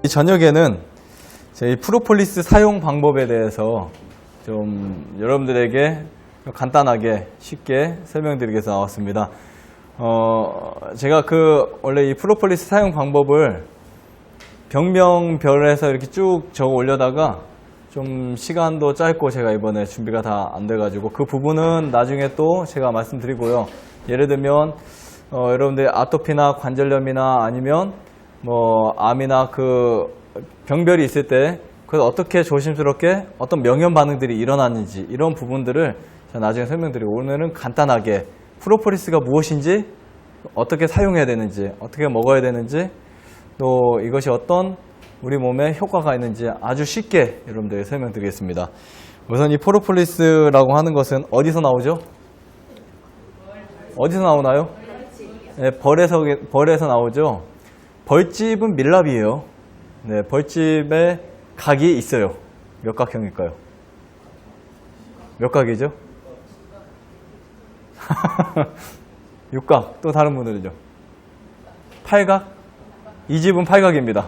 저녁에는 이 프로폴리스 사용 방법에 대해서 좀 여러분들에게 간단하게 쉽게 설명드리기 위해서 나왔습니다. 제가 원래 이 프로폴리스 사용 방법을 병명별에서 이렇게 쭉 적어 올려다가 좀 시간도 짧고 제가 이번에 준비가 다 안 돼가지고 그 부분은 나중에 또 제가 말씀드리고요. 예를 들면 여러분들 아토피나 관절염이나 아니면 암이나 그 병별이 있을 때 그래서 어떻게 조심스럽게 어떤 명현 반응들이 일어나는지 이런 부분들을 제가 나중에 설명드리고, 오늘은 간단하게 프로폴리스가 무엇인지, 어떻게 사용해야 되는지, 어떻게 먹어야 되는지, 또 이것이 어떤 우리 몸에 효과가 있는지 아주 쉽게 여러분들에게 설명드리겠습니다. 우선 이 프로폴리스라고 하는 것은 어디서 나오죠? 어디서 나오나요? 네, 벌에서 나오죠. 벌집은 밀랍이에요. 네, 벌집에 각이 있어요. 몇 각형일까요? 몇 각이죠? 육각. 또 다른 분들은요? 팔각? 이 집은 팔각입니다.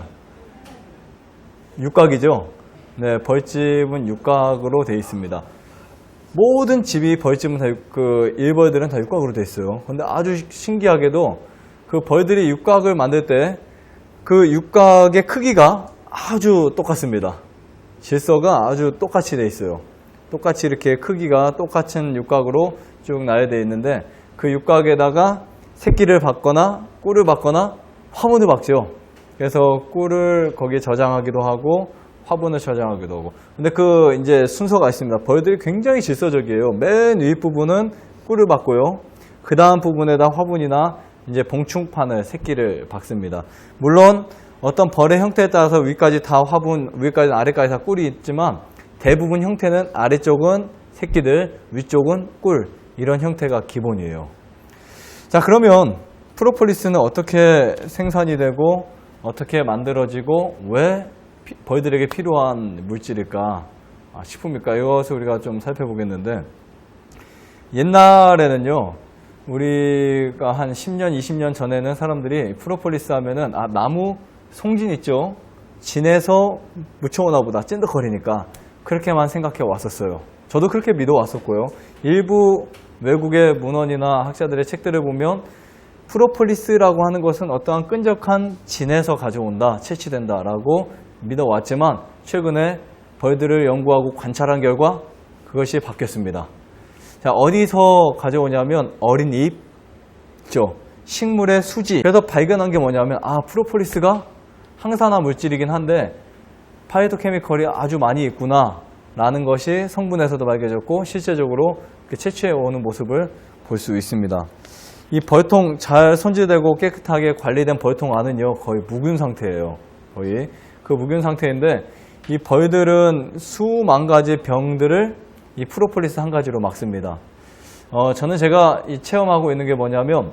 육각이죠? 네, 벌집은 육각으로 되어 있습니다. 모든 집이 벌집은 다 일벌들은 다 육각으로 되어 있어요. 근데 아주 신기하게도 그 벌들이 육각을 만들 때 그 육각의 크기가 아주 똑같습니다. 질서가 아주 똑같이 되어 있어요. 똑같이 이렇게 크기가 똑같은 육각으로 쭉 나열되어 있는데, 그 육각에다가 새끼를 받거나 꿀을 받거나 화분을 박죠. 그래서 꿀을 거기에 저장하기도 하고 화분을 저장하기도 하고. 근데 이제 순서가 있습니다. 벌들이 굉장히 질서적이에요. 맨 윗부분은 꿀을 받고요. 그 다음 부분에다 화분이나 이제 봉충판을 새끼를 박습니다. 물론 어떤 벌의 형태에 따라서 위까지 다 화분, 위까지 아래까지 다 꿀이 있지만 대부분 형태는 아래쪽은 새끼들, 위쪽은 꿀, 이런 형태가 기본이에요. 자, 그러면 프로폴리스는 어떻게 생산이 되고 어떻게 만들어지고 왜 벌들에게 필요한 물질일까 싶습니까? 이것을 우리가 좀 살펴보겠는데, 옛날에는요, 우리가 한 10년, 20년 전에는 사람들이 프로폴리스 하면은 나무 송진 있죠? 진에서 묻혀오나 보다, 찐득거리니까 그렇게만 생각해 왔었어요. 저도 그렇게 믿어 왔었고요. 일부 외국의 문헌이나 학자들의 책들을 보면 프로폴리스라고 하는 것은 어떠한 끈적한 진에서 가져온다, 채취된다 라고 믿어왔지만, 최근에 벌들을 연구하고 관찰한 결과 그것이 바뀌었습니다. 자, 어디서 가져오냐면 어린 잎 있죠? 식물의 수지. 그래서 발견한 게 뭐냐면 프로폴리스가 항산화 물질이긴 한데 파이토케미컬이 아주 많이 있구나 라는 것이 성분에서도 밝혀졌고, 실제적으로 채취해 오는 모습을 볼 수 있습니다. 이 벌통, 잘 손질되고 깨끗하게 관리된 벌통 안은요, 거의 묵은 상태예요. 거의 그 묵은 상태인데, 이 벌들은 수만 가지 병들을 이 프로폴리스 한 가지로 막습니다. 저는 제가 체험하고 있는 게 뭐냐면,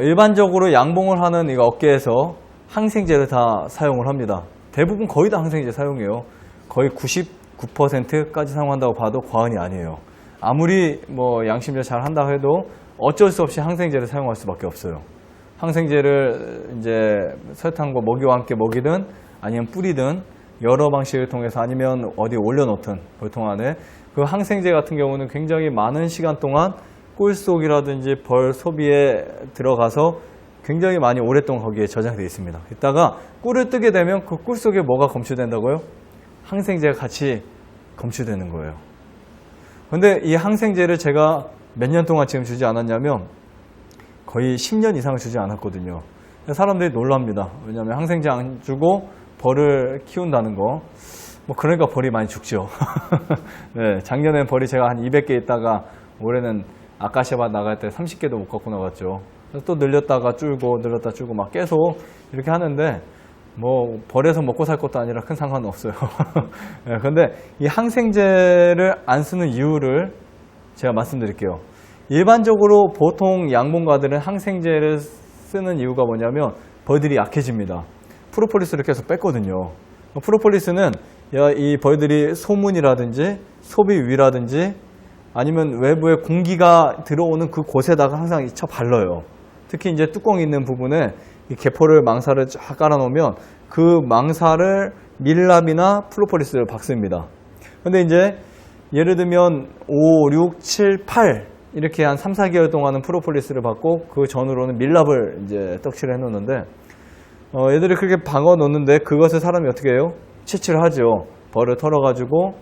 일반적으로 양봉을 하는 이 업계에서 항생제를 다 사용을 합니다. 대부분 거의 다 항생제 사용해요. 거의 99%까지 사용한다고 봐도 과언이 아니에요. 아무리 양심적으로 잘 한다고 해도 어쩔 수 없이 항생제를 사용할 수밖에 없어요. 항생제를 이제 설탕과 먹이와 함께 먹이든 아니면 뿌리든 여러 방식을 통해서, 아니면 어디에 올려놓든 벌통 안에, 그 항생제 같은 경우는 굉장히 많은 시간 동안 꿀 속이라든지 벌 소비에 들어가서 굉장히 많이 오랫동안 거기에 저장되어 있습니다. 이따가 꿀을 뜨게 되면 그 꿀 속에 뭐가 검출된다고요? 항생제가 같이 검출되는 거예요. 근데 이 항생제를 제가 몇 년 동안 지금 주지 않았냐면 거의 10년 이상을 주지 않았거든요. 사람들이 놀랍니다. 왜냐하면 항생제 안 주고 벌을 키운다는 거. 그러니까 벌이 많이 죽죠. 네, 작년엔 벌이 제가 한 200개 있다가 올해는 아카시아밭 나갈 때 30개도 못 갖고 나갔죠. 또 늘렸다가 줄고 늘렸다 줄고 막 계속 이렇게 하는데, 벌에서 먹고 살 것도 아니라 큰 상관은 없어요. 네, 근데 이 항생제를 안 쓰는 이유를 제가 말씀드릴게요. 일반적으로 보통 양봉가들은 항생제를 쓰는 이유가 뭐냐면 벌들이 약해집니다. 프로폴리스를 계속 뺐거든요. 프로폴리스는 이 벌들이 소문이라든지 소비위라든지 아니면 외부에 공기가 들어오는 그 곳에다가 항상 쳐 발라요. 특히 이제 뚜껑 있는 부분에 이 개포를 망사를 쫙 깔아 놓으면 그 망사를 밀랍이나 프로폴리스를 박습니다. 근데 이제 예를 들면 5, 6, 7, 8 이렇게 한 3, 4개월 동안은 프로폴리스를 받고 그 전후로는 밀랍을 이제 떡칠을 해 놓는데 얘들이 그렇게 박아 놓는데 그것을 사람이 어떻게 해요? 채취를 하죠. 벌을 털어 가지고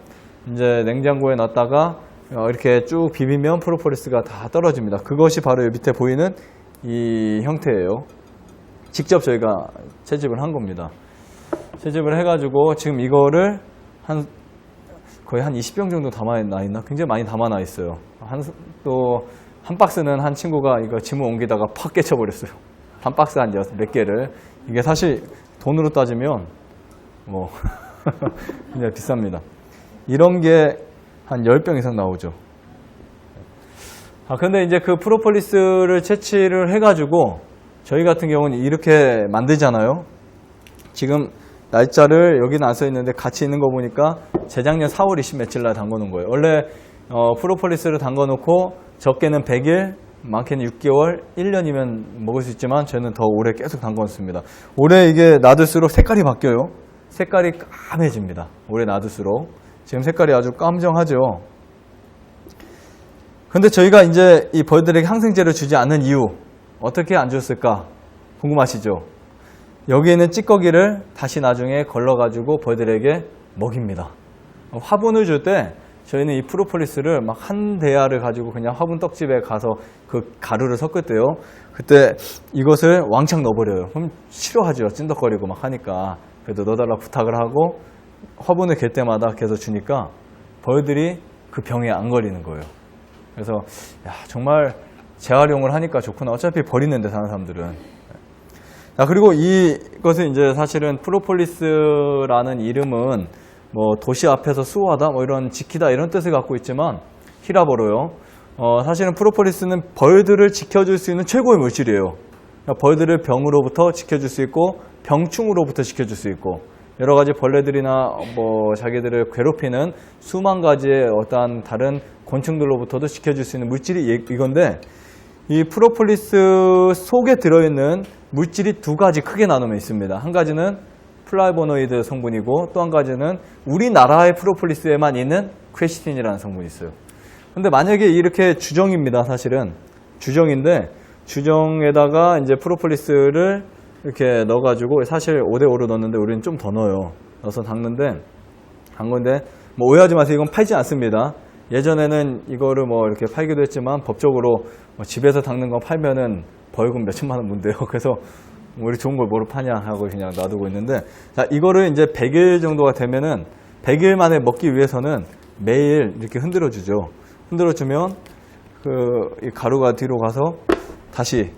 이제 냉장고에 놨다가 이렇게 쭉 비비면 프로폴리스가 다 떨어집니다. 그것이 바로 여기 밑에 보이는 이 형태예요. 직접 저희가 채집을 한 겁니다. 채집을 해가지고 지금 이거를 거의 한 20병 정도 담아놔 있나? 굉장히 많이 담아놔 있어요. 또 한 박스는 한 친구가 이거 짐을 옮기다가 팍 깨쳐버렸어요. 한 박스 한 몇 개를. 이게 사실 돈으로 따지면 뭐 굉장히 비쌉니다. 이런 게 한 10병 이상 나오죠. 근데 이제 그 프로폴리스를 채취를 해가지고 저희 같은 경우는 이렇게 만들잖아요. 지금 날짜를 여기는 안 써 있는데 같이 있는 거 보니까 재작년 4월 20 며칠 날 담궈 놓은 거예요. 원래 프로폴리스를 담궈 놓고 적게는 100일, 많게는 6개월, 1년이면 먹을 수 있지만 저는 더 오래 계속 담궈 놓습니다. 오래 이게 놔둘수록 색깔이 바뀌어요. 색깔이 까매집니다. 오래 놔둘수록. 지금 색깔이 아주 깜정하죠. 근데 저희가 이제 이 벌들에게 항생제를 주지 않는 이유, 어떻게 안 줬을까 궁금하시죠? 여기에는 찌꺼기를 다시 나중에 걸러가지고 벌들에게 먹입니다. 화분을 줄 때 저희는 이 프로폴리스를 막 한 대야를 가지고 그냥 화분 떡집에 가서 그 가루를 섞을 때요. 그때 이것을 왕창 넣어버려요. 그럼 싫어하죠. 찐덕거리고 막 하니까. 그래도 넣어달라 부탁을 하고 화분을 갤 때마다 계속 주니까 벌들이 그 병에 안 걸리는 거예요. 그래서 야, 정말 재활용을 하니까 좋구나. 어차피 버리는데 사는 사람들은. 자, 그리고 이것은 이제 사실은 프로폴리스라는 이름은 뭐 도시 앞에서 수호하다 뭐 이런 지키다 이런 뜻을 갖고 있지만 히라버로요. 사실은 프로폴리스는 벌들을 지켜줄 수 있는 최고의 물질이에요. 그러니까 벌들을 병으로부터 지켜줄 수 있고 병충으로부터 지켜줄 수 있고 여러 가지 벌레들이나 뭐 자기들을 괴롭히는 수만 가지의 어떠한 다른 곤충들로부터도 지켜줄 수 있는 물질이 이건데 이 프로폴리스 속에 들어있는 물질이 두 가지 크게 나누면 있습니다. 한 가지는 플라보노이드 성분이고 또 한 가지는 우리나라의 프로폴리스에만 있는 퀘시틴이라는 성분이 있어요. 근데 만약에 이렇게 주정입니다. 사실은 주정인데 주정에다가 이제 프로폴리스를 이렇게 넣어가지고 사실 5대5로 넣었는데 우리는 좀 더 넣어요. 넣어서 닦는데 한 건데 뭐 오해하지 마세요. 이건 팔지 않습니다. 예전에는 이거를 뭐 이렇게 팔기도 했지만 법적으로 뭐 집에서 닦는 거 팔면은 벌금 몇 천만 원 문대요. 그래서 우리 좋은 걸 뭐로 파냐 하고 그냥 놔두고 있는데 자 이거를 이제 100일 정도가 되면은 100일 만에 먹기 위해서는 매일 이렇게 흔들어 주죠. 흔들어 주면 이 가루가 뒤로 가서 다시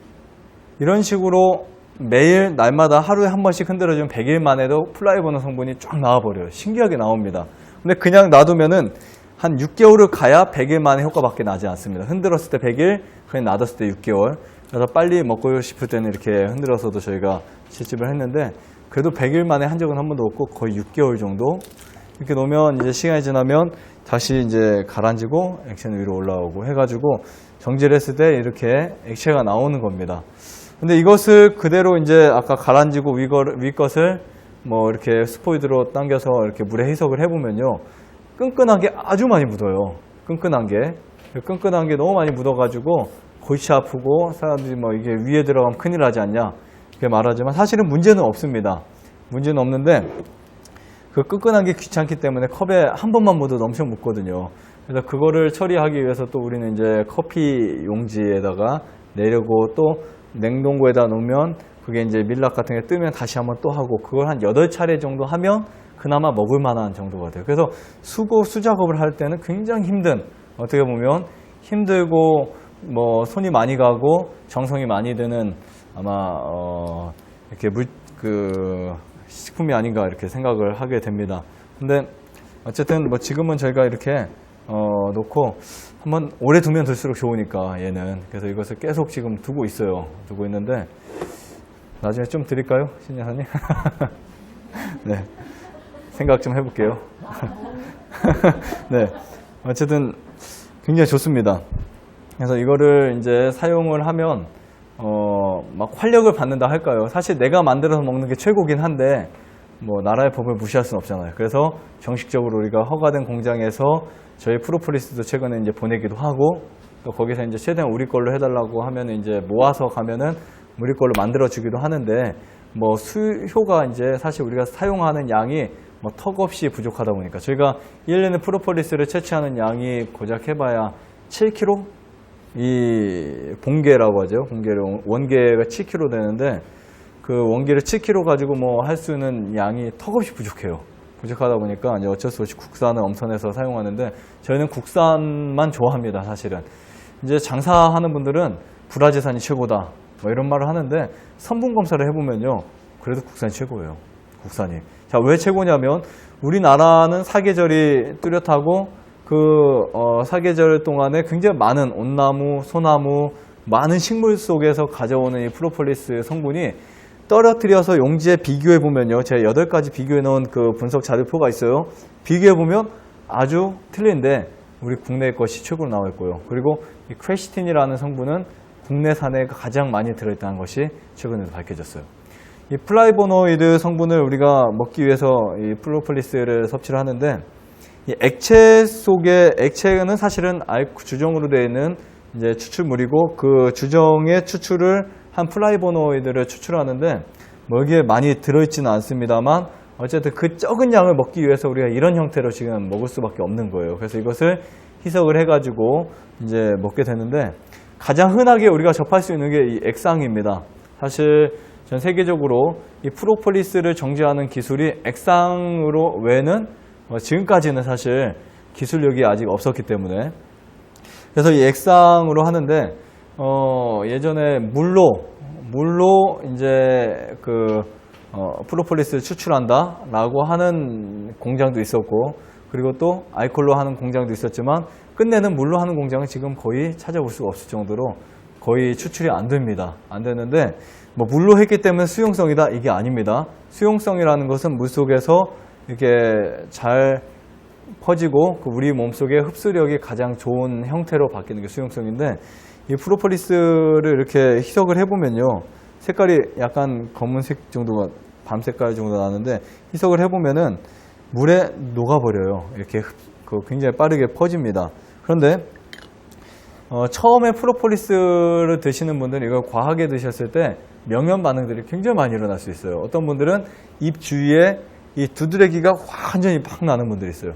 이런 식으로 매일 날마다 하루에 한 번씩 흔들어 주면 100일 만에도 플라보노 성분이 쫙 나와버려요. 신기하게 나옵니다. 근데 그냥 놔두면은 한 6개월을 가야 100일 만에 효과밖에 나지 않습니다. 흔들었을 때 100일, 그냥 놔뒀을 때 6개월. 그래서 빨리 먹고 싶을 때는 이렇게 흔들어서도 저희가 채집을 했는데 그래도 100일 만에 한 적은 한 번도 없고 거의 6개월 정도 이렇게 놓으면 이제 시간이 지나면 다시 이제 가라앉고 액체는 위로 올라오고 해가지고 정지를 했을 때 이렇게 액체가 나오는 겁니다. 근데 이것을 그대로 이제 아까 가라앉고 위 것을 뭐 이렇게 스포이드로 당겨서 이렇게 물에 희석을 해보면요. 끈끈한 게 아주 많이 묻어요. 끈끈한 게 너무 많이 묻어가지고 골치 아프고 사람들이 뭐 이게 위에 들어가면 큰일 나지 않냐 이렇게 말하지만 사실은 문제는 없습니다. 문제는 없는데 그 끈끈한 게 귀찮기 때문에 컵에 한 번만 묻어도 엄청 묻거든요. 그래서 그거를 처리하기 위해서 또 우리는 이제 커피 용지에다가 내려고 또 냉동고에다 놓으면 그게 이제 밀랍 같은 게 뜨면 다시 한번 또 하고 그걸 한 8차례 정도 하면 그나마 먹을 만한 정도가 돼요. 그래서 수작업을 할 때는 굉장히 힘든, 어떻게 보면 힘들고 뭐 손이 많이 가고 정성이 많이 드는 아마 이렇게 식품이 아닌가 이렇게 생각을 하게 됩니다. 근데 어쨌든 뭐 지금은 저희가 이렇게 놓고 한번 오래 두면 둘수록 좋으니까 얘는 그래서 이것을 계속 지금 두고 있어요. 두고 있는데 나중에 좀 드릴까요, 신여사님? 네, 생각 좀 해볼게요. 네, 어쨌든 굉장히 좋습니다. 그래서 이거를 이제 사용을 하면 막 활력을 받는다 할까요? 사실 내가 만들어서 먹는 게 최고긴 한데 뭐 나라의 법을 무시할 수는 없잖아요. 그래서 정식적으로 우리가 허가된 공장에서 저희 프로폴리스도 최근에 이제 보내기도 하고 또 거기서 이제 최대한 우리 걸로 해달라고 하면 이제 모아서 가면은 우리 걸로 만들어 주기도 하는데 뭐 수효가 이제 사실 우리가 사용하는 양이 뭐 턱없이 부족하다 보니까 저희가 1년에 프로폴리스를 채취하는 양이 고작 해봐야 7kg? 이 봉계라고 하죠. 봉계를 원계가 7kg 되는데 그 원계를 7kg 가지고 뭐 할 수 있는 양이 턱없이 부족해요. 부족하다 보니까 이제 어쩔 수 없이 국산을 엄선해서 사용하는데 저희는 국산만 좋아합니다. 사실은 이제 장사하는 분들은 불화재산이 최고다 뭐 이런 말을 하는데 성분 검사를 해보면요, 그래도 국산이 최고예요. 국산이. 자, 왜 최고냐면 우리나라는 사계절이 뚜렷하고 그 사계절 동안에 굉장히 많은 온나무, 소나무, 많은 식물 속에서 가져오는 이 프로폴리스 성분이 떨어뜨려서 용지에 비교해 보면요, 제가 8가지 비교해 놓은 그 분석 자료표가 있어요. 비교해 보면 아주 틀린데 우리 국내 것이 최고로 나와 있고요. 그리고 이 크레시틴이라는 성분은 국내산에 가장 많이 들어있다는 것이 최근에도 밝혀졌어요. 이 플라이보노이드 성분을 우리가 먹기 위해서 이 프로폴리스를 섭취를 하는데 이 액체 속에 액체는 사실은 주정으로 되어 있는 이제 추출물이고 그 주정의 추출을 한 플라이보노이드를 추출하는데 뭐 여기에 많이 들어있지는 않습니다만 어쨌든 그 적은 양을 먹기 위해서 우리가 이런 형태로 지금 먹을 수밖에 없는 거예요. 그래서 이것을 희석을 해가지고 이제 먹게 되는데 가장 흔하게 우리가 접할 수 있는 게 이 액상입니다. 사실 전 세계적으로 이 프로폴리스를 정제하는 기술이 액상으로 외에는 지금까지는 사실 기술력이 아직 없었기 때문에 그래서 이 액상으로 하는데 예전에 물로 이제 그 프로폴리스를 추출한다라고 하는 공장도 있었고 그리고 또 알코올로 하는 공장도 있었지만 끝내는 물로 하는 공장은 지금 거의 찾아볼 수가 없을 정도로 거의 추출이 안 됩니다. 안 되는데 뭐 물로 했기 때문에 수용성이다 이게 아닙니다. 수용성이라는 것은 물 속에서 이렇게 잘 퍼지고 그 우리 몸속에 흡수력이 가장 좋은 형태로 바뀌는 게 수용성인데 이 프로폴리스를 이렇게 희석을 해보면요, 색깔이 약간 검은색 정도가 밤 색깔 정도 나는데 희석을 해보면은 물에 녹아버려요. 이렇게 굉장히 빠르게 퍼집니다. 그런데 처음에 프로폴리스를 드시는 분들은 이걸 과하게 드셨을 때 명현 반응들이 굉장히 많이 일어날 수 있어요. 어떤 분들은 입 주위에 이 두드레기가 완전히 팍 나는 분들이 있어요.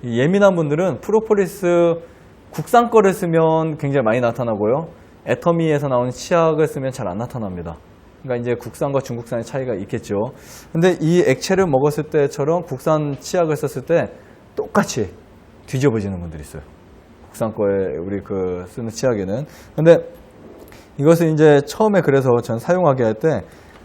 이 예민한 분들은 프로폴리스 국산 거를 쓰면 굉장히 많이 나타나고요. 애터미에서 나오는 치약을 쓰면 잘 안 나타납니다. 그러니까 이제 국산과 중국산의 차이가 있겠죠. 근데 이 액체를 먹었을 때처럼 국산 치약을 썼을 때 똑같이 뒤집어지는 분들이 있어요. 국산 거에 우리 그 쓰는 치약에는. 근데 이것을 이제 처음에 그래서 전 사용하게 할 때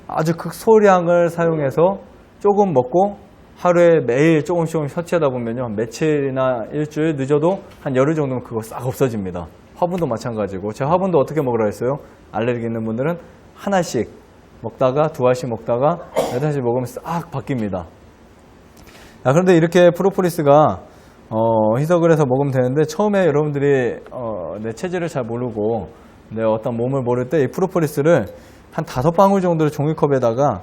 아주 극소량을 사용해서 조금 먹고 하루에 매일 조금씩 섭취하다 보면요, 며칠이나 일주일 늦어도 한 열흘 정도면 그거 싹 없어집니다. 화분도 마찬가지고. 제가 화분도 어떻게 먹으라 했어요? 알레르기 있는 분들은 하나씩 먹다가 두 알씩 먹다가 네 알씩 먹으면 싹 바뀝니다. 그런데 이렇게 프로폴리스가 희석을 해서 먹으면 되는데 처음에 여러분들이 내 체질을 잘 모르고 내 어떤 몸을 모를 때 이 프로폴리스를 한 5방울 정도를 종이컵에다가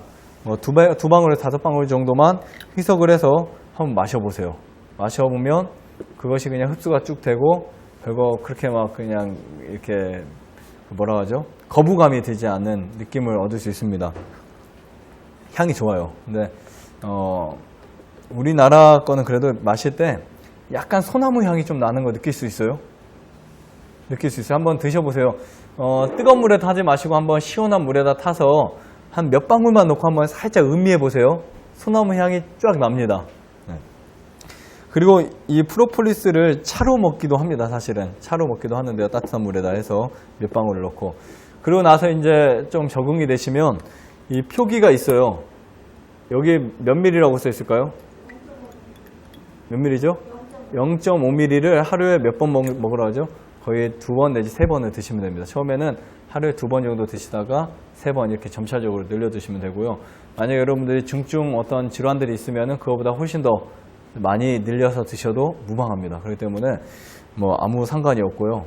두 방울에 5방울 정도만 희석을 해서 한번 마셔보세요. 마셔보면 그것이 그냥 흡수가 쭉 되고 별거 그렇게 막 그냥 이렇게 뭐라 하죠? 거부감이 들지 않는 느낌을 얻을 수 있습니다. 향이 좋아요. 근데 우리나라 거는 그래도 마실 때 약간 소나무 향이 좀 나는 거 느낄 수 있어요? 느낄 수 있어요. 한번 드셔보세요. 뜨거운 물에 타지 마시고 한번 시원한 물에다 타서 한 몇 방울만 넣고 한번 살짝 음미해 보세요. 소나무 향이 쫙 납니다. 네. 그리고 이 프로폴리스를 차로 먹기도 합니다. 사실은 차로 먹기도 하는데요. 따뜻한 물에다 해서 몇 방울을 넣고. 그리고 나서 이제 좀 적응이 되시면 이 표기가 있어요. 여기 몇 밀리라고 써 있을까요? 몇 밀리죠? 0.5mm를 하루에 몇 번 먹으라 하죠? 거의 2번 내지 3번을 드시면 됩니다. 처음에는 하루에 2번 정도 드시다가 3번 이렇게 점차적으로 늘려 드시면 되고요. 만약에 여러분들이 중증 어떤 질환들이 있으면 그거보다 훨씬 더 많이 늘려서 드셔도 무방합니다. 그렇기 때문에 뭐 아무 상관이 없고요.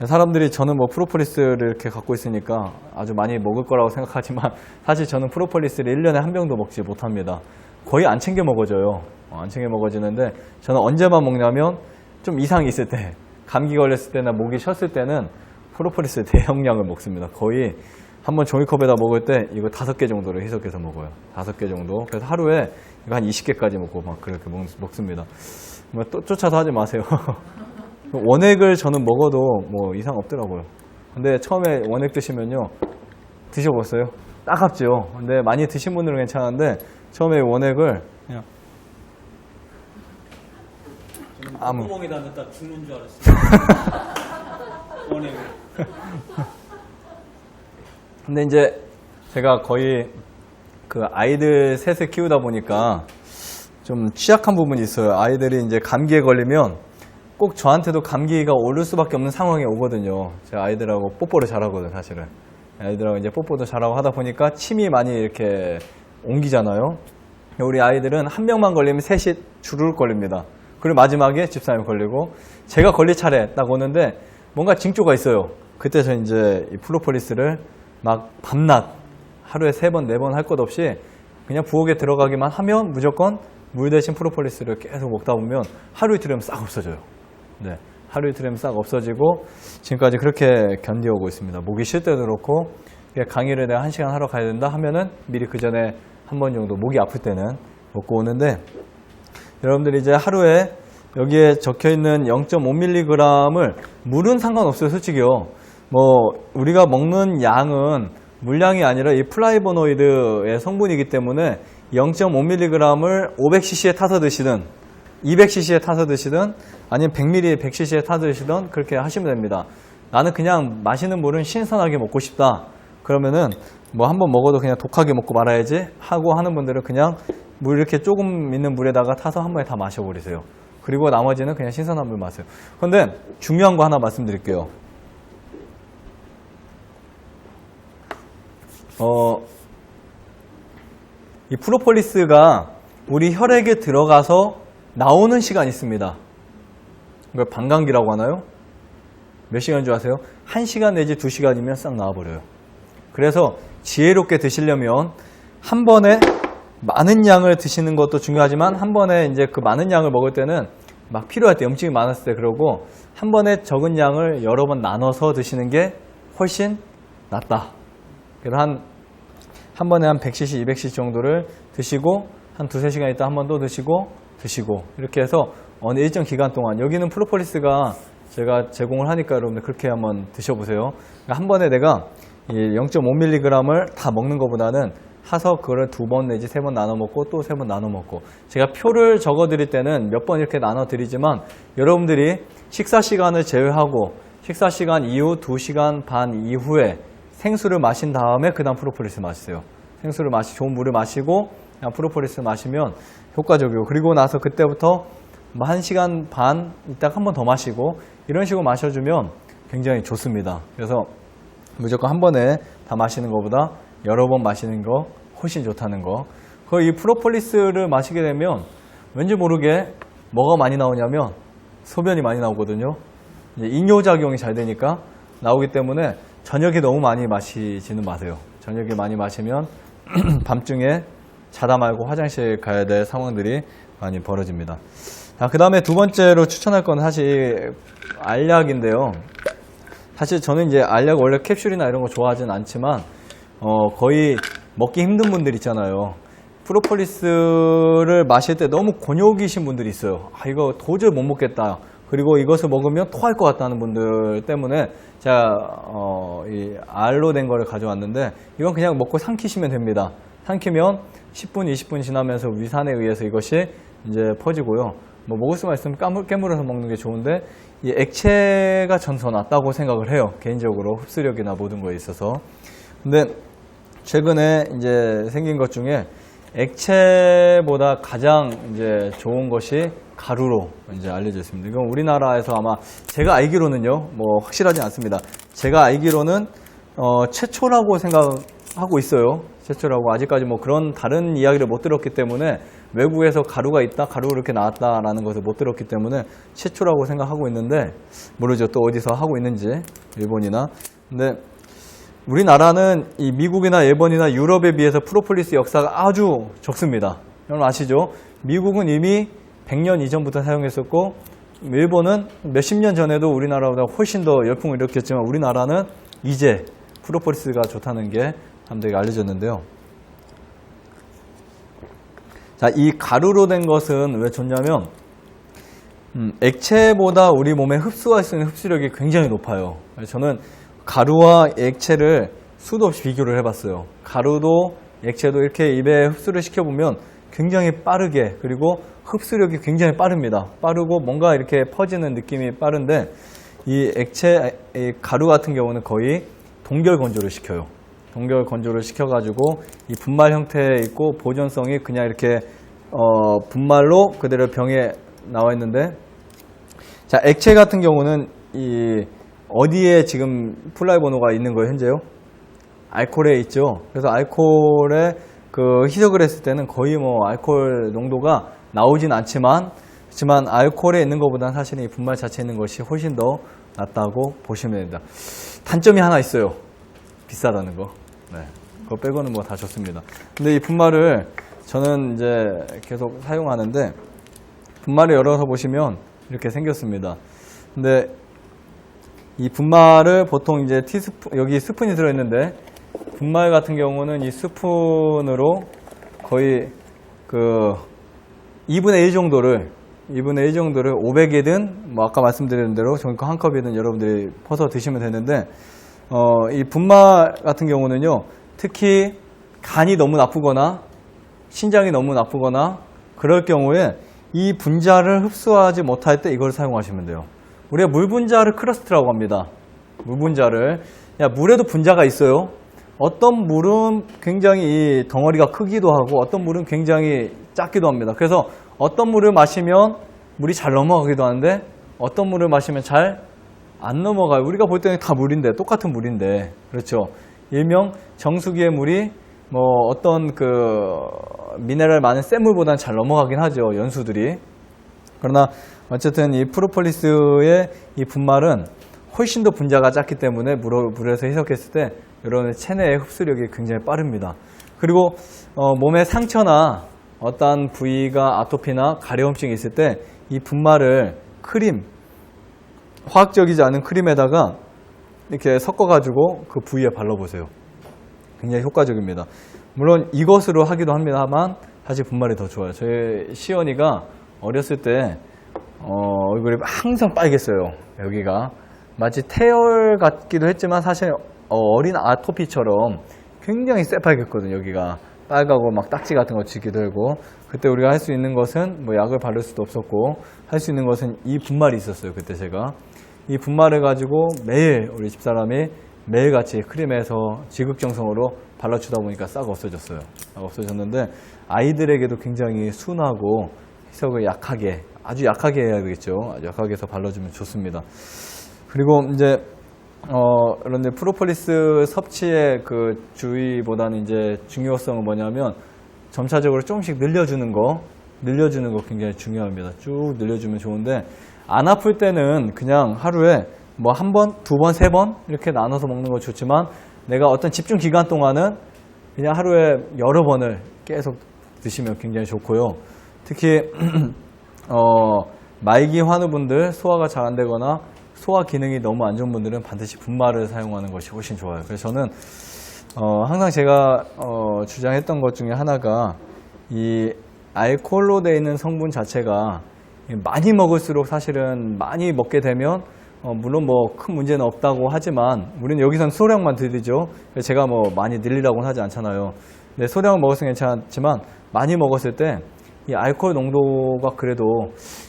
사람들이 저는 뭐 프로폴리스를 이렇게 갖고 있으니까 아주 많이 먹을 거라고 생각하지만 사실 저는 프로폴리스를 1년에 한 병도 먹지 못합니다. 거의 안 챙겨 먹어져요. 안 챙겨 먹어지는데 저는 언제만 먹냐면 좀 이상이 있을 때, 감기 걸렸을 때나 목이 쉬었을 때는 프로폴리스 대용량을 먹습니다. 거의 한번 종이컵에다 먹을 때 이거 5개 정도를 희석해서 먹어요. 5개 정도. 그래서 하루에 이거 한 20개까지 먹고 막 그렇게 먹습니다. 뭐 또 쫓아서 하지 마세요. 원액을 저는 먹어도 뭐 이상 없더라고요. 근데 처음에 원액 드시면요, 드셔보세요. 따갑죠. 근데 많이 드신 분들은 괜찮은데 처음에 원액을 그냥 콧구멍에다 넣다 죽는 줄 알았어요. 원액을. 근데 이제 제가 거의 그 아이들 셋을 키우다 보니까 좀 취약한 부분이 있어요. 아이들이 이제 감기에 걸리면 꼭 저한테도 감기가 오를 수밖에 없는 상황이 오거든요. 제가 아이들하고 뽀뽀를 잘하거든요, 사실은. 아이들하고 이제 뽀뽀도 잘하고 하다 보니까 침이 많이 이렇게 옮기잖아요. 우리 아이들은 한 명만 걸리면 셋이 주르륵 걸립니다. 그리고 마지막에 집사람이 걸리고 제가 걸릴 차례 딱 오는데 뭔가 징조가 있어요. 그때 저 이제 이 프로폴리스를 막 밤낮 하루에 3번, 4번 할 것 없이 그냥 부엌에 들어가기만 하면 무조건 물 대신 프로폴리스를 계속 먹다 보면 하루 이틀이면 싹 없어져요. 네, 하루 이틀이면 싹 없어지고 지금까지 그렇게 견뎌오고 있습니다. 목이 쉴 때도 그렇고 강의를 내가 1시간 하러 가야 된다 하면은 미리 그 전에 한 번 정도 목이 아플 때는 먹고 오는데, 여러분들이 이제 하루에 여기에 적혀 있는 0.5mg을 물은 상관없어요, 솔직히요. 뭐 우리가 먹는 양은 물량이 아니라 이 플라이보노이드의 성분이기 때문에 0.5mg을 500cc에 타서 드시든 200cc에 타서 드시든 아니면 100ml, 100cc에 타서 드시든 그렇게 하시면 됩니다. 나는 그냥 마시는 물은 신선하게 먹고 싶다. 그러면은 뭐 한번 먹어도 그냥 독하게 먹고 말아야지 하고 하는 분들은 그냥 물 이렇게 조금 있는 물에다가 타서 한 번에 다 마셔버리세요. 그리고 나머지는 그냥 신선한 물 마세요. 그런데 중요한 거 하나 말씀드릴게요. 이 프로폴리스가 우리 혈액에 들어가서 나오는 시간이 있습니다. 이걸 방광기라고 하나요? 몇 시간인 줄 아세요? 1시간 내지 2시간이면 싹 나와버려요. 그래서 지혜롭게 드시려면 한 번에 많은 양을 드시는 것도 중요하지만 한 번에 이제 그 많은 양을 먹을 때는 막 필요할 때, 음식이 많았을 때 그러고 한 번에 적은 양을 여러 번 나눠서 드시는 게 훨씬 낫다. 그래서 한 번에 한 100cc, 200cc 정도를 드시고 한 2-3시간 있다 한 번 또 드시고 이렇게 해서 어느 일정 기간 동안, 여기는 프로폴리스가 제가 제공을 하니까 여러분들 그렇게 한번 드셔보세요. 그러니까 한 번에 내가 0.5mg을 다 먹는 것보다는 사서 그거를 2번 내지 3번 나눠 먹고 또 3번 나눠 먹고, 제가 표를 적어 드릴 때는 몇 번 이렇게 나눠 드리지만 여러분들이 식사 시간을 제외하고 식사 시간 이후 2시간 반 이후에 생수를 마신 다음에 그 다음 프로폴리스 마시세요. 생수를 좋은 물을 마시고 그냥 프로폴리스 마시면 효과적이고, 그리고 나서 그때부터 1시간 반 있다가 한 번 더 마시고 이런 식으로 마셔주면 굉장히 좋습니다. 그래서 무조건 한 번에 다 마시는 것보다 여러 번 마시는 거 훨씬 좋다는 거. 이 프로폴리스를 마시게 되면 왠지 모르게 뭐가 많이 나오냐면 소변이 많이 나오거든요. 이제 이뇨작용이 잘 되니까 나오기 때문에 저녁에 너무 많이 마시지는 마세요. 저녁에 많이 마시면 밤중에 자다 말고 화장실 가야 될 상황들이 많이 벌어집니다. 그 다음에 두 번째로 추천할 건 사실 알약인데요. 사실 저는 이제 알약 원래 캡슐이나 이런 거 좋아하진 않지만 거의 먹기 힘든 분들 있잖아요. 프로폴리스를 마실 때 너무 곤욕이신 분들이 있어요. 이거 도저히 못 먹겠다. 그리고 이것을 먹으면 토할 것 같다는 분들 때문에 제가 이 알로 된 거를 가져왔는데, 이건 그냥 먹고 삼키시면 됩니다. 삼키면 10분, 20분 지나면서 위산에 의해서 이것이 이제 퍼지고요. 뭐 먹을 수만 있으면 깨물어서 먹는 게 좋은데, 이 액체가 전 더 낫다고 생각을 해요. 개인적으로 흡수력이나 모든 거에 있어서. 근데 최근에 이제 생긴 것 중에 액체보다 가장 이제 좋은 것이 가루로 이제 알려져 있습니다. 이건 우리나라에서 아마 제가 알기로는요, 뭐 확실하지 않습니다. 제가 알기로는 최초라고 생각하고 있어요. 최초라고. 아직까지 뭐 그런 다른 이야기를 못 들었기 때문에 외국에서 가루가 있다, 가루가 이렇게 나왔다라는 것을 못 들었기 때문에 최초라고 생각하고 있는데 모르죠. 또 어디서 하고 있는지 일본이나. 근데 우리나라는 이 미국이나 일본이나 유럽에 비해서 프로폴리스 역사가 아주 적습니다. 여러분 아시죠? 미국은 이미 100년 이전부터 사용했었고 일본은 몇십 년 전에도 우리나라보다 훨씬 더 열풍을 일으켰지만 우리나라는 이제 프로폴리스가 좋다는 게 사람들에게 알려졌는데요. 자, 이 가루로 된 것은 왜 좋냐면 액체보다 우리 몸에 흡수할 수 있는 흡수력이 굉장히 높아요. 저는 가루와 액체를 수도 없이 비교를 해봤어요. 가루도 액체도 이렇게 입에 흡수를 시켜보면 굉장히 빠르게, 그리고 흡수력이 굉장히 빠릅니다. 빠르고 뭔가 이렇게 퍼지는 느낌이 빠른데 이 액체, 이 가루 같은 경우는 거의 동결 건조를 시켜요. 동결 건조를 시켜가지고 이 분말 형태에 있고 보존성이 그냥 이렇게 분말로 그대로 병에 나와 있는데, 자, 액체 같은 경우는 이 어디에 지금 플라이 번호가 있는 거예요, 현재요? 알코올에 있죠. 그래서 알코올에 그 희석을 했을 때는 거의 뭐 알코올 농도가 나오진 않지만, 그렇지만 알코올에 있는 것보다는 사실은 이 분말 자체에 있는 것이 훨씬 더 낫다고 보시면 됩니다. 단점이 하나 있어요. 비싸다는 거. 네. 그거 빼고는 뭐 다 좋습니다. 근데 이 분말을 저는 이제 계속 사용하는데, 분말을 열어서 보시면 이렇게 생겼습니다. 근데 이 분말을 보통 이제 티스푼, 여기 스푼이 들어있는데, 분말 같은 경우는 이 스푼으로 거의 그 2분의 1 정도를 500이든 뭐 아까 말씀드린 대로 종이컵 한 컵이든 여러분들이 퍼서 드시면 되는데, 이 분말 같은 경우는요, 특히 간이 너무 나쁘거나 신장이 너무 나쁘거나 그럴 경우에 이 분자를 흡수하지 못할 때 이걸 사용하시면 돼요. 우리가 물 분자를 크러스트라고 합니다. 물 분자를. 물에도 분자가 있어요. 어떤 물은 굉장히 이 덩어리가 크기도 하고 어떤 물은 굉장히 작기도 합니다. 그래서 어떤 물을 마시면 물이 잘 넘어가기도 하는데 어떤 물을 마시면 잘 안 넘어가요. 우리가 볼 때는 다 물인데, 똑같은 물인데, 그렇죠. 일명 정수기의 물이 뭐 어떤 그 미네랄 많은 센 물보다는 잘 넘어가긴 하죠, 연수들이. 그러나 어쨌든 이 프로폴리스의 이 분말은 훨씬 더 분자가 작기 때문에 물에서 희석했을 때 여러분의 체내의 흡수력이 굉장히 빠릅니다. 그리고 몸에 상처나 어떠한 부위가 아토피나 가려움증이 있을 때 이 분말을 크림, 화학적이지 않은 크림에다가 이렇게 섞어가지고 그 부위에 발라보세요. 굉장히 효과적입니다. 물론 이것으로 하기도 합니다만 사실 분말이 더 좋아요. 저희 시연이가 어렸을 때 얼굴이 항상 빨갰어요. 여기가 마치 태열 같기도 했지만 사실 어린 아토피처럼 굉장히 새빨갰거든요. 여기가 빨갛고 막 딱지 같은 거 지기도 하고, 그때 우리가 할 수 있는 것은 뭐 약을 바를 수도 없었고 할 수 있는 것은 이 분말이 있었어요. 그때 제가 이 분말을 가지고 매일 우리 집사람이 매일같이 크림에서 지극정성으로 발라주다 보니까 싹 없어졌어요. 싹 없어졌는데 아이들에게도 굉장히 순하고 희석을 약하게, 아주 약하게 해야 되겠죠. 아주 약하게 해서 발라주면 좋습니다. 그리고 이제 그런데 프로폴리스 섭취의 그 주의보다는 이제 중요성은 뭐냐면 점차적으로 조금씩 늘려주는 거 굉장히 중요합니다. 쭉 늘려주면 좋은데, 안 아플 때는 그냥 하루에 뭐 한 번, 두 번, 세 번 이렇게 나눠서 먹는 거 좋지만, 내가 어떤 집중 기간 동안은 그냥 하루에 여러 번을 계속 드시면 굉장히 좋고요. 특히 말기 환우분들, 소화가 잘 안 되거나 소화 기능이 너무 안 좋은 분들은 반드시 분말을 사용하는 것이 훨씬 좋아요. 그래서 저는 항상 제가 주장했던 것 중에 하나가, 이 알코올로 되어 있는 성분 자체가 많이 먹을수록 사실은 많이 먹게 되면 물론 뭐 큰 문제는 없다고 하지만 우리는 여기서는 소량만 드리죠. 제가 뭐 많이 늘리라고는 하지 않잖아요. 근데 소량을 먹었으면 괜찮지만 많이 먹었을 때 이 알코올 농도가 그래도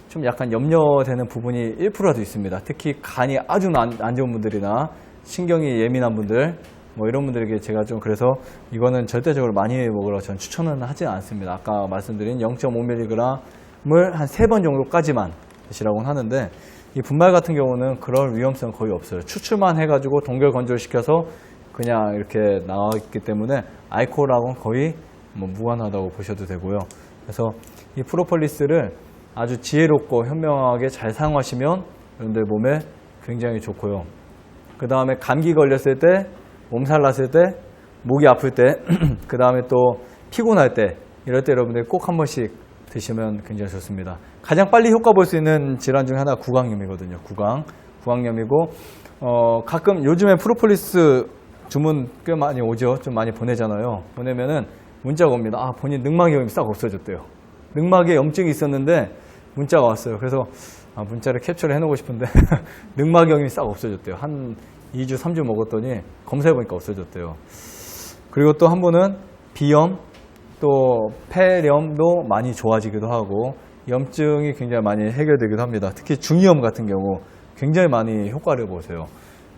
좀 약간 염려되는 부분이 1%라도 있습니다. 특히 간이 아주 안 좋은 분들이나 신경이 예민한 분들, 뭐 이런 분들에게 제가 좀, 그래서 이거는 절대적으로 많이 먹으라고 저는 추천은 하지 않습니다. 아까 말씀드린 0.5mg을 한 3번 정도까지만 드시라고는 하는데, 이 분말 같은 경우는 그럴 위험성 거의 없어요. 추출만 해가지고 동결 건조를 시켜서 그냥 이렇게 나와 있기 때문에 알코올하고는 거의 뭐 무관하다고 보셔도 되고요. 그래서 이 프로폴리스를 아주 지혜롭고 현명하게 잘 사용하시면 여러분들 몸에 굉장히 좋고요. 그 다음에 감기 걸렸을 때, 몸살 났을 때, 목이 아플 때, 그 다음에 또 피곤할 때, 이럴 때 여러분들 꼭 한 번씩 드시면 굉장히 좋습니다. 가장 빨리 효과 볼 수 있는 질환 중에 하나가 구강염이거든요. 구강염이고, 가끔 요즘에 프로폴리스 주문 꽤 많이 오죠. 좀 많이 보내잖아요. 보내면은 문자가 옵니다. 아, 본인 늑막염이 싹 없어졌대요. 늑막에 염증이 있었는데 문자가 왔어요. 그래서 문자를 캡처를 해놓고 싶은데 늑막염이 싹 없어졌대요. 한 2주, 3주 먹었더니 검사해보니까 없어졌대요. 그리고 또 한 분은 비염, 또 폐렴도 많이 좋아지기도 하고 염증이 굉장히 많이 해결되기도 합니다. 특히 중이염 같은 경우 굉장히 많이 효과를 보세요.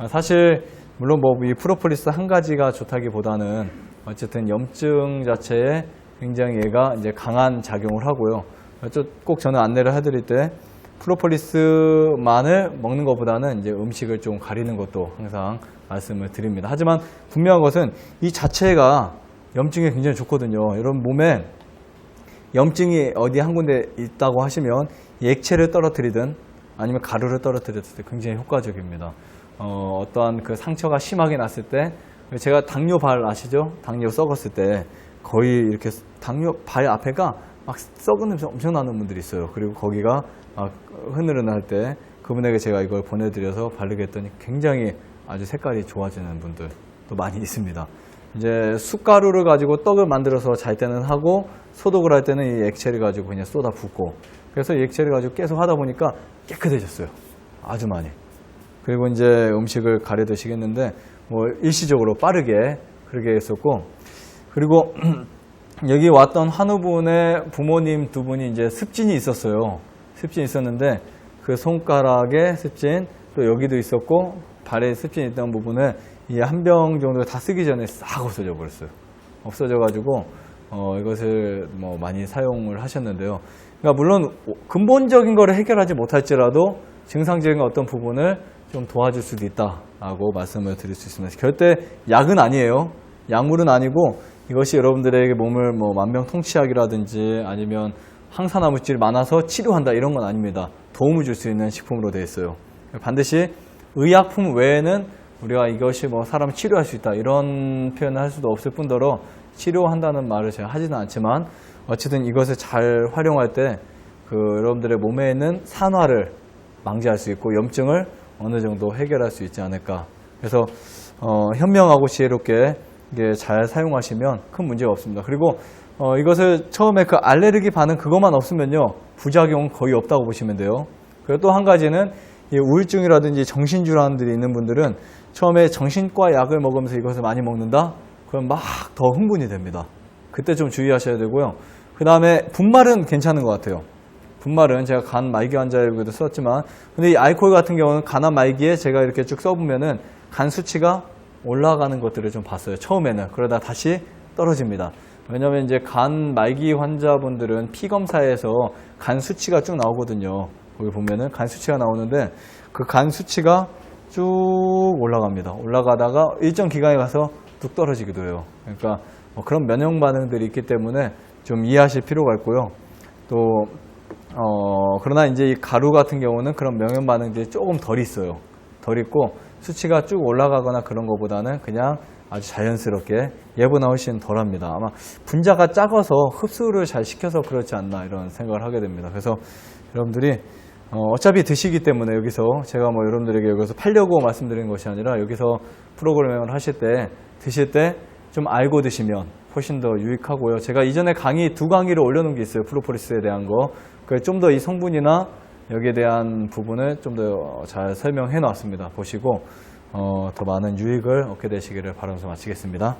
사실 물론 뭐 이 프로폴리스 한 가지가 좋다기보다는 어쨌든 염증 자체에 굉장히 얘가 이제 강한 작용을 하고요. 꼭 저는 안내를 해드릴 때 프로폴리스만을 먹는 것보다는 이제 음식을 좀 가리는 것도 항상 말씀을 드립니다. 하지만 분명한 것은 이 자체가 염증에 굉장히 좋거든요. 여러분 몸에 염증이 어디 한 군데 있다고 하시면 액체를 떨어뜨리든 아니면 가루를 떨어뜨렸을 때 굉장히 효과적입니다. 어떠한 그 상처가 심하게 났을 때, 제가 당뇨발 아시죠? 당뇨 썩었을 때 거의 이렇게 당뇨 발 앞에가 막 썩은 냄새 엄청 나는 분들이 있어요. 그리고 거기가 막 흐느른할 때 그분에게 제가 이걸 보내드려서 바르게 했더니 굉장히 아주 색깔이 좋아지는 분들도 많이 있습니다. 이제 숟가루를 가지고 떡을 만들어서 잘 때는 하고 소독을 할 때는 이 액체를 가지고 그냥 쏟아 붓고, 그래서 이 액체를 가지고 계속 하다 보니까 깨끗해졌어요. 아주 많이. 그리고 이제 음식을 가려 드시겠는데 뭐 일시적으로 빠르게 그렇게 했었고, 그리고 여기 왔던 한우분의 부모님 두 분이 이제 습진이 있었어요. 습진이 있었는데 그 손가락에 습진, 또 여기도 있었고 발에 습진이 있던 부분을 이 한 병 정도 다 쓰기 전에 싹 없어져 버렸어요. 없어져 가지고 이것을 뭐 많이 사용을 하셨는데요. 그러니까 물론 근본적인 거를 해결하지 못할지라도 증상적인 어떤 부분을 좀 도와줄 수도 있다라고 말씀을 드릴 수 있습니다. 절대 약은 아니에요. 약물은 아니고 이것이 여러분들에게 몸을 뭐 만병통치약이라든지 아니면 항산화 물질이 많아서 치료한다 이런 건 아닙니다. 도움을 줄 수 있는 식품으로 되어 있어요. 반드시 의약품 외에는 우리가 이것이 뭐 사람 치료할 수 있다 이런 표현을 할 수도 없을 뿐더러 치료한다는 말을 제가 하지는 않지만 어쨌든 이것을 잘 활용할 때 그 여러분들의 몸에 있는 산화를 방지할 수 있고 염증을 어느 정도 해결할 수 있지 않을까. 그래서 현명하고 지혜롭게 이게 잘 사용하시면 큰 문제가 없습니다. 그리고 이것을 처음에 그 알레르기 반응 그것만 없으면요 부작용은 거의 없다고 보시면 돼요. 그리고 또 한 가지는 이 우울증이라든지 정신질환들이 있는 분들은 처음에 정신과 약을 먹으면서 이것을 많이 먹는다? 그럼 막 더 흥분이 됩니다. 그때 좀 주의하셔야 되고요. 그 다음에 분말은 괜찮은 것 같아요. 분말은 제가 간 말기 환자에게도 썼지만, 근데 이 알코올 같은 경우는 간암 말기에 제가 이렇게 쭉 써보면은 간 수치가 올라가는 것들을 좀 봤어요. 처음에는. 그러다 다시 떨어집니다. 왜냐면 이제 간 말기 환자분들은 피 검사에서 간 수치가 쭉 나오거든요. 거기 보면은 간 수치가 나오는데 그 간 수치가 쭉 올라갑니다. 올라가다가 일정 기간에 가서 뚝 떨어지기도 해요. 그러니까 그런 면역 반응들이 있기 때문에 좀 이해하실 필요가 있고요. 또 그러나 이제 이 가루 같은 경우는 그런 면역 반응들이 조금 덜 있어요. 덜 있고 수치가 쭉 올라가거나 그런 것보다는 그냥 아주 자연스럽게 얘보다 훨씬 덜합니다. 아마 분자가 작아서 흡수를 잘 시켜서 그렇지 않나 이런 생각을 하게 됩니다. 그래서 여러분들이 어차피 드시기 때문에 여기서 제가 뭐 여러분들에게 여기서 팔려고 말씀드리는 것이 아니라 여기서 프로그래밍을 하실 때 드실 때 좀 알고 드시면 훨씬 더 유익하고요. 제가 이전에 두 강의를 올려놓은 게 있어요. 프로폴리스에 대한 거. 좀 더 이 성분이나 여기에 대한 부분을 좀 더 잘 설명해 놨습니다. 보시고 더 많은 유익을 얻게 되시기를 바라면서 마치겠습니다.